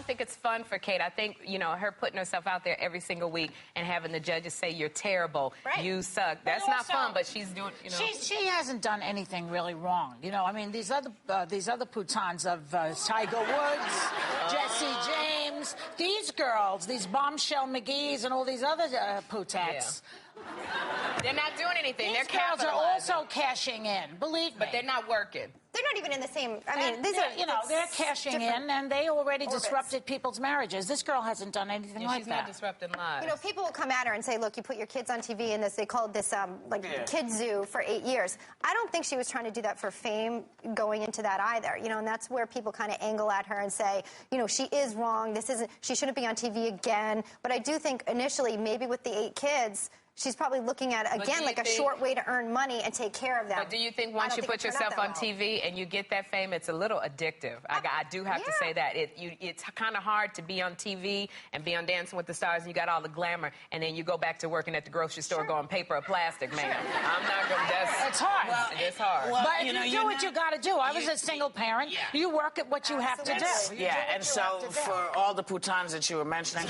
don't think it's fun for Kate. I think, you know, her putting herself out there every single week and having the judges say you're terrible, you suck. That's not fun, but she's doing, you know. She hasn't done anything really wrong. You know, I mean, these other putans of Tiger Woods, Jesse James, these girls, these Bombshell McGees and all these other putettes. They're not doing anything. These girls are also cashing in, believe me. But they're not working. They're not even in the same. I mean, these are, you know, they're cashing in, and they already disrupted people's marriages. This girl hasn't done anything like that. She's not disrupting lives. You know, people will come at her and say, "Look, you put your kids on TV," and they called this kid zoo for 8 years. I don't think she was trying to do that for fame going into that either. You know, and that's where people kind of angle at her and say, you know, she is wrong. She shouldn't be on TV again. But I do think initially, maybe with the 8 kids. She's probably looking at, again, like a short way to earn money and take care of them. But do you think once you put yourself on TV and you get that fame, it's a little addictive? I do have to say that. It's kind of hard to be on TV and be on Dancing with the Stars and you got all the glamour, and then you go back to working at the grocery store going paper or plastic, man. I'm not going to... It's hard. Well, it's hard. Well, but if you do what you got to do. I was a single parent. You work at what you have to do. Yeah, and so for all the putans that you were mentioning,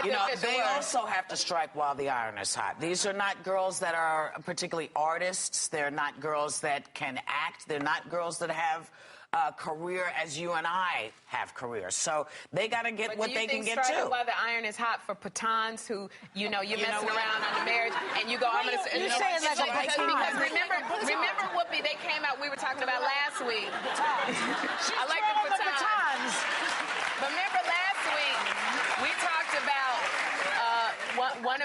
you know, they also have to strike while the iron is hot. These are not girls that are particularly artists. They're not girls that can act. They're not girls that have a career as you and I have careers. So they got to get what they can get too. While the iron is hot for patans who, you know, you're messing around on the marriage and you go, I'm going to... You say it like a patan. Because remember Whoopi, they came out, we were talking about last week. I like the patans. But remember last week, we talked about... One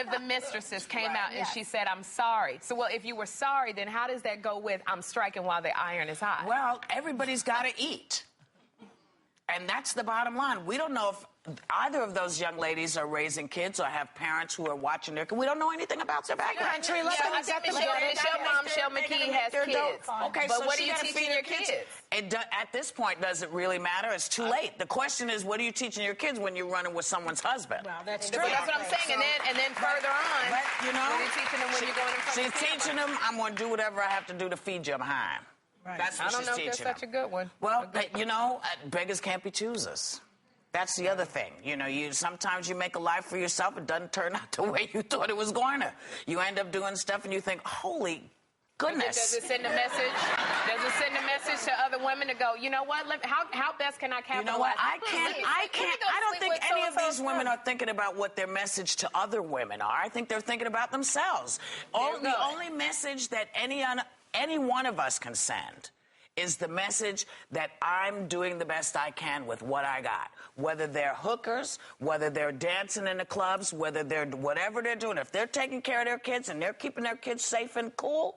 of the mistresses came out and she said, I'm sorry. So, well, if you were sorry, then how does that go with I'm striking while the iron is hot? Well, everybody's got to eat. And that's the bottom line. We don't know if either of those young ladies are raising kids or have parents who are watching their kids. We don't know anything about their background. Bombshell McGee has kids. Okay, but so what are you teaching your kids? At this point, does it really matter? It's too late. The question is, what are you teaching your kids when you're running with someone's husband? Well, that's true. That's what I'm saying. And then further on, but, you know, what are you teaching them when you're going in front of the camera? She's teaching them, I'm going to do whatever I have to do to feed you behind. Right. That's what I don't she's know teaching if that's such a good one. Well, you know, beggars can't be choosers. That's the other thing. You know, sometimes you make a life for yourself. It doesn't turn out the way you thought it was going to. You end up doing stuff and you think, holy goodness. Does it send a message? Does it send a message to other women to go, you know what? How best can I capitalize? You know what? I don't think any of these women are thinking about what their message to other women are. I think they're thinking about themselves. The only message that any one of us can send is the message that I'm doing the best I can with what I got. Whether they're hookers, whether they're dancing in the clubs, whether they're whatever they're doing. If they're taking care of their kids and they're keeping their kids safe and cool,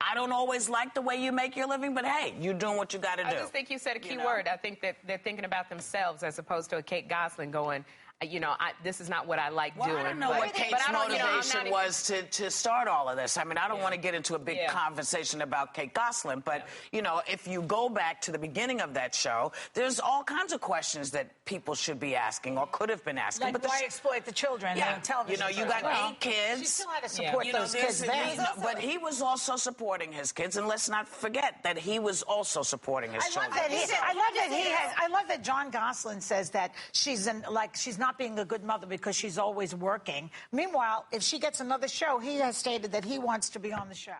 I don't always like the way you make your living, but hey, you're doing what you got to do. I just think you said a key word. I think that they're thinking about themselves as opposed to a Kate Gosselin going, you know, this is not what I like doing. I don't know what Kate's motivation was to start all of this. I mean, I don't want to get into a big conversation about Kate Gosselin, but, you know, if you go back to the beginning of that show, there's all kinds of questions that people should be asking or could have been asking. Like, why exploit the children on television? You know, you got 8 kids. She still had to support those kids then. But he was also supporting his kids, and let's not forget that he was also supporting his children. I love that John Gosselin says that she's not being a good mother because she's always working. Meanwhile, if she gets another show, he has stated that he wants to be on the show.